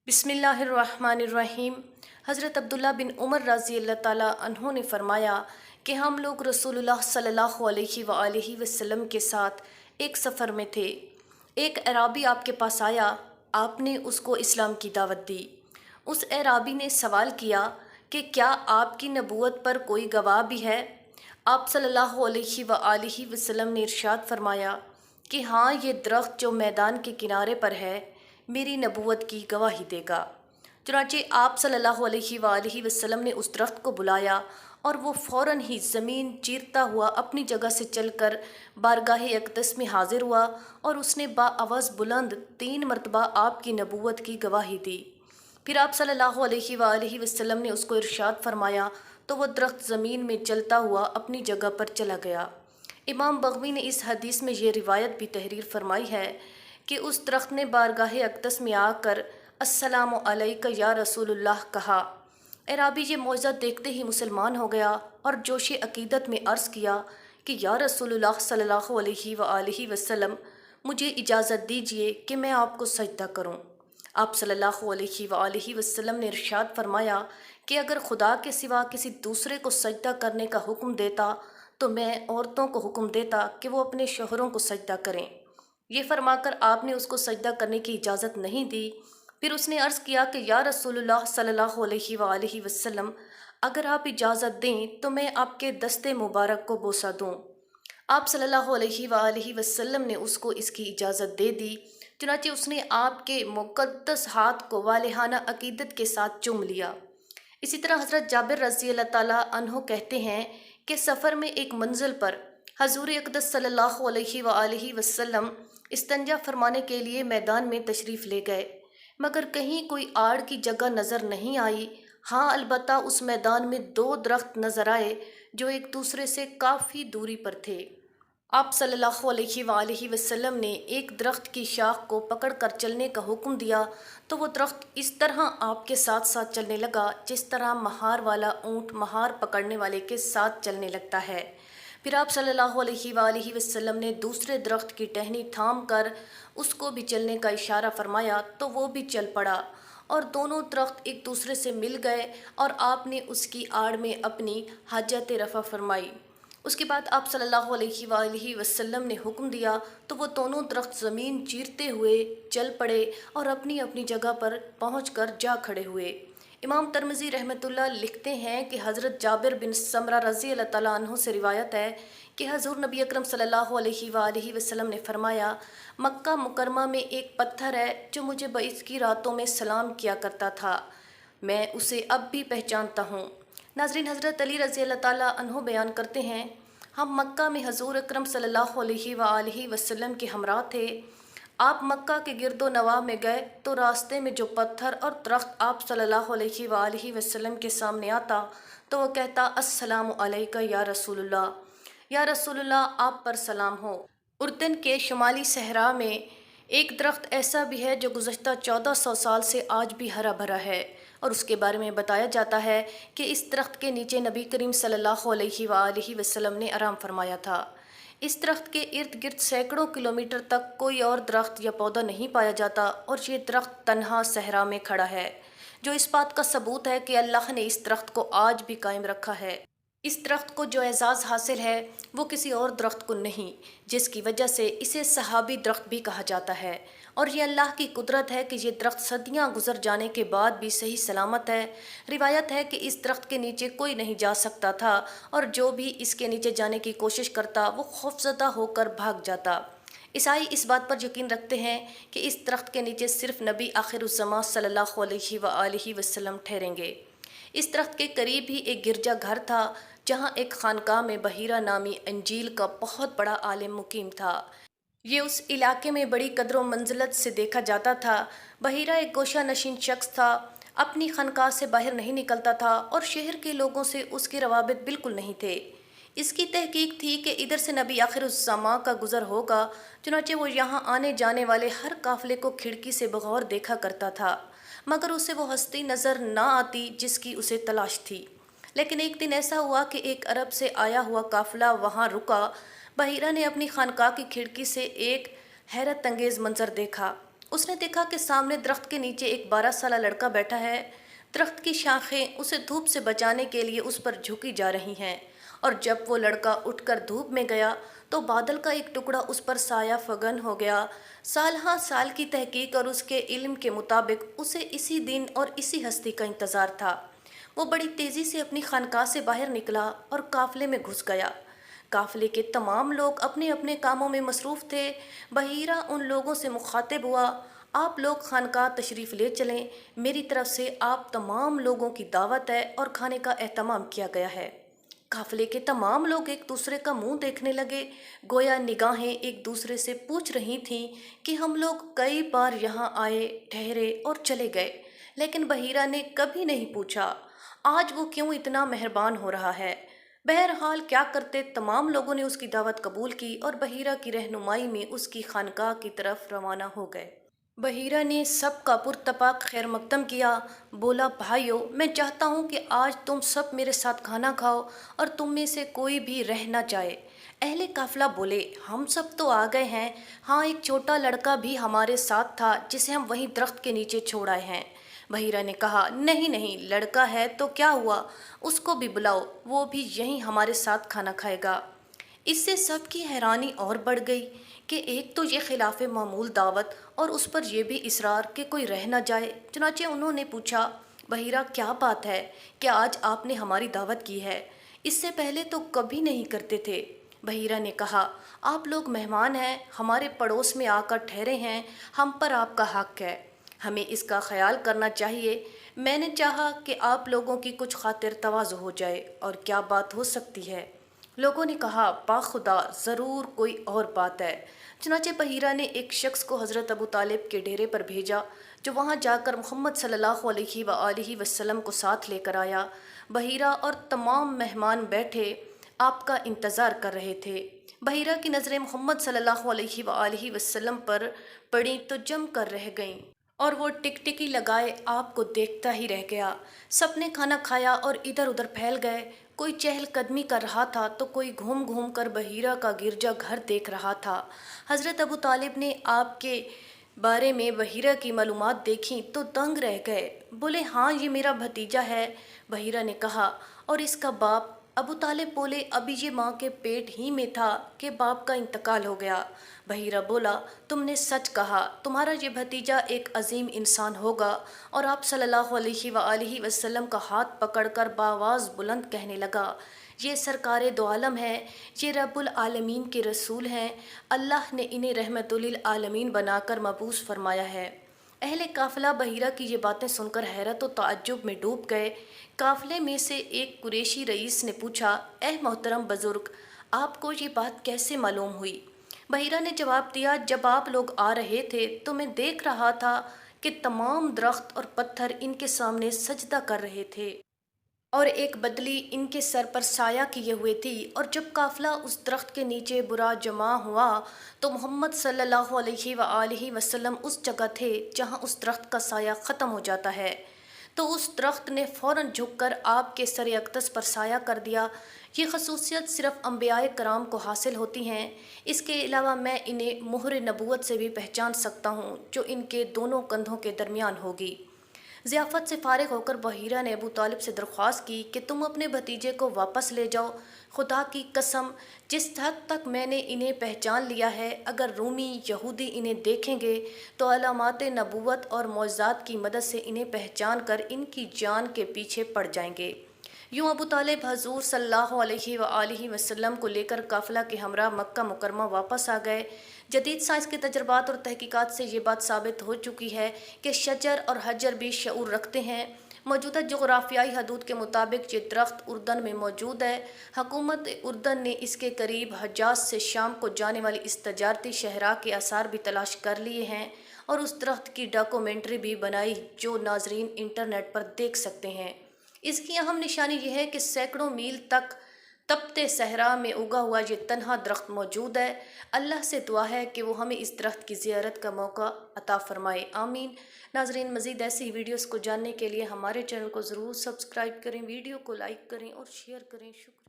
बिस्मिल्लाहिर्रहमानिर्रहीम। हज़रत अब्दुल्ला बिन उमर रज़ी अल्लाह ताला अन्हो ने फ़रमाया कि हम लोग रसूलुल्लाह सल्लल्लाहु अलैहि वसल्लम के साथ एक सफ़र में थे। एक अराबी आपके पास आया, आपने उसको इस्लाम की दावत दी। उस अराबी ने सवाल किया कि क्या आपकी नबूवत पर कोई गवाह भी है? आप सल्लल्लाहु अलैहि वसल्लम ने इरशाद फरमाया कि हाँ, ये दरख्त जो मैदान के किनारे पर है मेरी नबूवत की गवाही देगा। चुनांचे आप सल्लल्लाहु अलैहि वसल्लम ने उस दरख्त को बुलाया और वो फ़ौरन ही ज़मीन चीरता हुआ अपनी जगह से चलकर बारगाह अक़दस में हाजिर हुआ और उसने बाआवाज़ बुलंद 3 मरतबा आपकी नबूवत की गवाही दी। फिर आप सल्लल्लाहु अलैहि वसल्लम ने उसको इरशाद फरमाया तो वह दरख्त ज़मीन में चलता हुआ अपनी जगह पर चला गया। इमाम बग़वी ने इस हदीस में ये रिवायत भी तहरीर फरमाई है कि उस दरख्त ने बारगाह अक़दस में आकर अस्सलामु अलैका या रसूलुल्लाह कहा। अराबी ये मौज़ा देखते ही मुसलमान हो गया और जोश अक़ीदत में अर्ज़ किया कि या रसूलुल्लाह सल्लल्लाहु अलैहि वसल्लम, मुझे इजाज़त दीजिए कि मैं आपको सजदा करूं। आप सल्लल्लाहु अलैहि वसल्लम ने इरशाद फरमाया कि अगर खुदा के सिवा किसी दूसरे को सजदा करने का हुक्म देता तो मैं औरतों को हुक्म देता कि वो अपने शोहरों को सजदा करें। ये फरमाकर आपने उसको सजदा करने की इजाज़त नहीं दी। फिर उसने अर्ज़ किया कि या रसूलुल्लाह सल्लल्लाहु अलैहि वसल्लम, अगर आप इजाज़त दें तो मैं आपके दस्ते मुबारक को बोसा दूँ। आप सल्लल्लाहु अलैहि वसल्लम ने उसको इसकी इजाज़त दे दी। चुनांचे उसने आपके मुक़द्दस हाथ को वालिहाना अक़ीदत के साथ चूम लिया। इसी तरह हज़रत जाबिर रज़ी अल्लाह ताला अन्हो कहते हैं कि सफ़र में एक मंजिल पर हज़ूर अक़दस सल्लल्लाहु अलैहि वसल्लम इस्तंजा फरमाने के लिए मैदान में तशरीफ़ ले गए, मगर कहीं कोई आड़ की जगह नज़र नहीं आई। हाँ, अलबत्ता उस मैदान में 2 दरख्त नज़र आए जो एक दूसरे से काफ़ी दूरी पर थे। आप सल्लल्लाहु अलैहि वसल्लम ने एक दरख्त की शाख को पकड़कर चलने का हुक्म दिया तो वो दरख्त इस तरह आपके साथ साथ चलने लगा जिस तरह महार वाला ऊँट महार पकड़ने वाले के साथ चलने लगता है। फिर आप सल्लल्लाहु अलैहि वसल्लम ने दूसरे दरख्त की टहनी थाम कर उसको भी चलने का इशारा फरमाया तो वो भी चल पड़ा और दोनों दरख्त एक दूसरे से मिल गए और आपने उसकी आड़ में अपनी हाजत रफ़ा फरमाई। उसके बाद आप सल्लल्लाहु अलैहि वसल्लम ने हुक्म दिया तो वो दोनों दरख्त ज़मीन चीरते हुए चल पड़े और अपनी अपनी जगह पर पहुंचकर जा खड़े हुए। इमाम तिरमिज़ी रहमतुल्लाह लिखते हैं कि हज़रत जाबिर बिन समरा रज़ी अल्लाह ताला अन्हु से रिवायत है कि हज़ूर नबी अकरम सल्लल्लाहु अलैहि वसल्लम ने फरमाया, मक्का मुकरमा में एक पत्थर है जो मुझे 22 की रातों में सलाम किया करता था, मैं उसे अब भी पहचानता हूँ। नाज़रीन, हज़रत अली रज़ी अल्लाह ताला अन्हु बयान करते हैं, हम मक्का में हज़ूर अकरम सल्लल्लाहु अलैहि वसल्लम के हमरा थे। आप मक्का के गिरदो नवाह में गए तो रास्ते में जो पत्थर और दरख्त आप सल्लल्लाहु अलैहि वसल्लम के सामने आता तो वह कहता, अस्सलामु अलैका या रसूलुल्लाह, या रसूलुल्लाह आप पर सलाम हो। उर्दन के शुमाली सहरा में एक दरख्त ऐसा भी है जो गुज़श्ता 1400 साल से आज भी हरा भरा है और उसके बारे में बताया जाता है कि इस दरख्त के नीचे नबी करीम सल्लल्लाहु अलैहि वसल्लम ने आराम फरमाया था। इस दरख्त के इर्द गिर्द सैकड़ों किलोमीटर तक कोई और दरख्त या पौधा नहीं पाया जाता और ये दरख्त तन्हा सहरा में खड़ा है, जो इस बात का सबूत है कि अल्लाह ने इस दरख्त को आज भी कायम रखा है। इस दरख्त को जो एजाज़ हासिल है वो किसी और दरख्त को नहीं, जिसकी वजह से इसे सहाबी दरख्त भी कहा जाता है। और ये अल्लाह की कुदरत है कि ये दरख्त सदियाँ गुजर जाने के बाद भी सही सलामत है। रिवायत है कि इस दरख्त के नीचे कोई नहीं जा सकता था और जो भी इसके नीचे जाने की कोशिश करता वो खौफज़दा होकर भाग जाता। ईसाई इस बात पर यकीन रखते हैं कि इस दरख्त के नीचे सिर्फ नबी आखिरुज़्ज़मा सल्लल्लाहु अलैहि वसल्लम ठहरेंगे। इस दरख्त के करीब ही एक गिरजा घर था जहाँ एक खानकाह में बहीरा नामी अंजील का बहुत बड़ा आलिम मुकीम था। ये उस इलाके में बड़ी कदर मंजिलत से देखा जाता था। बहीरा एक गोशा नशीन शख्स था, अपनी खानकाह से बाहर नहीं निकलता था और शहर के लोगों से उसके रवाबित बिल्कुल नहीं थे। इसकी तहकीक थी कि इधर से नबी आखिरुज़्ज़मा का गुज़र होगा, चुनांचे वो यहाँ आने जाने वाले हर काफ़िले को खिड़की से बगौर देखा करता था, मगर उसे वो हस्ती नज़र ना आती जिसकी उसे तलाश थी। लेकिन एक दिन ऐसा हुआ कि एक अरब से आया हुआ काफ़िला वहाँ रुका। बहीरा ने अपनी खानकाह की खिड़की से एक हैरत अंगेज़ मंजर देखा। اس نے دیکھا کہ سامنے درخت کے نیچے ایک 12 سالہ لڑکا بیٹھا ہے۔ درخت کی شاخیں اسے دھوپ سے بچانے کے لیے اس پر جھکی جا رہی ہیں، اور جب وہ لڑکا اٹھ کر دھوپ میں گیا تو بادل کا ایک ٹکڑا اس پر سایہ فگن ہو گیا۔ سال ہاں سال کی تحقیق اور اس کے علم کے مطابق اسے اسی دن اور اسی ہستی کا انتظار تھا۔ وہ بڑی تیزی سے اپنی خانقاہ سے باہر نکلا اور قافلے میں گھس گیا۔ قافلے کے تمام لوگ اپنے اپنے کاموں میں مصروف تھے۔ بحیرہ ان لوگوں سے مخاطب ہوا، آپ لوگ خانقاہ تشریف لے چلیں، میری طرف سے آپ تمام لوگوں کی دعوت ہے اور کھانے کا اہتمام کیا گیا ہے۔ قافلے کے تمام لوگ ایک دوسرے کا منہ دیکھنے لگے، گویا نگاہیں ایک دوسرے سے پوچھ رہی تھیں کہ ہم لوگ کئی بار یہاں آئے، ٹھہرے اور چلے گئے، لیکن بحیرہ نے کبھی نہیں پوچھا آج وہ کیوں اتنا مہربان ہو رہا ہے۔ بہرحال کیا کرتے، تمام لوگوں نے اس کی دعوت قبول کی اور بحیرہ کی رہنمائی میں اس کی خانقاہ کی طرف روانہ ہو گئے۔ بحیرہ نے سب کا پرتپاک خیر مقدم کیا، بولا، بھائیو، میں چاہتا ہوں کہ آج تم سب میرے ساتھ کھانا کھاؤ اور تم میں سے کوئی بھی رہ نہ جائے۔ اہل قافلہ بولے، ہم سب تو آ گئے ہیں، ہاں ایک چھوٹا لڑکا بھی ہمارے ساتھ تھا جسے ہم وہیں درخت کے نیچے چھوڑ آئے ہیں۔ بحیرہ نے کہا، نہیں نہیں، لڑکا ہے تو کیا ہوا، اس کو بھی بلاؤ، وہ بھی یہیں ہمارے ساتھ کھانا کھائے گا۔ اس سے سب کی حیرانی اور بڑھ گئی کہ ایک تو یہ خلاف معمول دعوت اور اس پر یہ بھی اصرار کہ کوئی رہ نہ جائے۔ چنانچہ انہوں نے پوچھا، بحیرہ کیا بات ہے کہ آج آپ نے ہماری دعوت کی ہے؟ اس سے پہلے تو کبھی نہیں کرتے تھے۔ بحیرہ نے کہا، آپ لوگ مہمان ہیں، ہمارے پڑوس میں آ کر ٹھہرے ہیں، ہم پر آپ کا حق ہے، ہمیں اس کا خیال کرنا چاہیے۔ میں نے چاہا کہ آپ لوگوں کی کچھ خاطر تواضع ہو جائے، اور کیا بات ہو سکتی ہے؟ لوگوں نے کہا، باخدا ضرور کوئی اور بات ہے۔ چنانچہ بحیرہ نے ایک شخص کو حضرت ابو طالب کے ڈیرے پر بھیجا، جو وہاں جا کر محمد صلی اللہ علیہ وآلہ وسلم کو ساتھ لے کر آیا۔ بحیرہ اور تمام مہمان بیٹھے آپ کا انتظار کر رہے تھے۔ بحیرہ کی نظریں محمد صلی اللہ علیہ وآلہ وسلم پر پڑیں تو جم کر رہ گئیں، اور وہ ٹکٹکی لگائے آپ کو دیکھتا ہی رہ گیا۔ سب نے کھانا کھایا اور ادھر ادھر پھیل گئے، کوئی چہل قدمی کر رہا تھا تو کوئی گھوم گھوم کر بحیرہ کا گرجا گھر دیکھ رہا تھا۔ حضرت ابو طالب نے آپ کے بارے میں بحیرہ کی معلومات دیکھیں تو دنگ رہ گئے، بولے، ہاں یہ میرا بھتیجا ہے۔ بحیرہ نے کہا، اور اس کا باپ؟ ابو طالب بولے، ابھی یہ ماں کے پیٹ ہی میں تھا کہ باپ کا انتقال ہو گیا۔ بحیرہ بولا، تم نے سچ کہا، تمہارا یہ بھتیجا ایک عظیم انسان ہوگا۔ اور آپ صلی اللہ علیہ وآلہ وسلم کا ہاتھ پکڑ کر بآواز بلند کہنے لگا، یہ سرکار دو عالم ہے، یہ رب العالمین کے رسول ہیں، اللہ نے انہیں رحمت للعالمین بنا کر مبعوث فرمایا ہے۔ اہل قافلہ بحیرہ کی یہ باتیں سن کر حیرت و تعجب میں ڈوب گئے۔ قافلے میں سے ایک قریشی رئیس نے پوچھا، اے محترم بزرگ، آپ کو یہ بات کیسے معلوم ہوئی؟ بحیرہ نے جواب دیا، جب آپ لوگ آ رہے تھے تو میں دیکھ رہا تھا کہ تمام درخت اور پتھر ان کے سامنے سجدہ کر رہے تھے، اور ایک بدلی ان کے سر پر سایہ کیے ہوئے تھی، اور جب قافلہ اس درخت کے نیچے برا جمع ہوا تو محمد صلی اللہ علیہ وآلہ وسلم اس جگہ تھے جہاں اس درخت کا سایہ ختم ہو جاتا ہے، تو اس درخت نے فوراً جھک کر آپ کے سر اقدس پر سایہ کر دیا۔ یہ خصوصیت صرف انبیاء کرام کو حاصل ہوتی ہیں، اس کے علاوہ میں انہیں مہر نبوت سے بھی پہچان سکتا ہوں جو ان کے دونوں کندھوں کے درمیان ہوگی۔ ضیافت سے فارغ ہو کر بحیرہ نے ابو طالب سے درخواست کی کہ تم اپنے بھتیجے کو واپس لے جاؤ، خدا کی قسم جس حد تک میں نے انہیں پہچان لیا ہے، اگر رومی یہودی انہیں دیکھیں گے تو علامات نبوت اور معجزات کی مدد سے انہیں پہچان کر ان کی جان کے پیچھے پڑ جائیں گے۔ یوں ابو طالب حضور صلی اللہ علیہ وآلہ وسلم کو لے کر قافلہ کے ہمراہ مکہ مکرمہ واپس آ گئے۔ جدید سائنس کے تجربات اور تحقیقات سے یہ بات ثابت ہو چکی ہے کہ شجر اور حجر بھی شعور رکھتے ہیں۔ موجودہ جغرافیائی حدود کے مطابق یہ درخت اردن میں موجود ہے۔ حکومت اردن نے اس کے قریب حجاز سے شام کو جانے والی اس تجارتی شاہراہ کے آثار بھی تلاش کر لیے ہیں، اور اس درخت کی ڈاکومنٹری بھی بنائی جو ناظرین انٹرنیٹ پر دیکھ سکتے ہیں۔ اس کی اہم نشانی یہ ہے کہ سینکڑوں میل تک تپتے صحرا میں اگا ہوا یہ تنہا درخت موجود ہے۔ اللہ سے دعا ہے کہ وہ ہمیں اس درخت کی زیارت کا موقع عطا فرمائے، آمین۔ ناظرین، مزید ایسی ویڈیوز کو جاننے کے لیے ہمارے چینل کو ضرور سبسکرائب کریں، ویڈیو کو لائک کریں اور شیئر کریں۔ شکریہ۔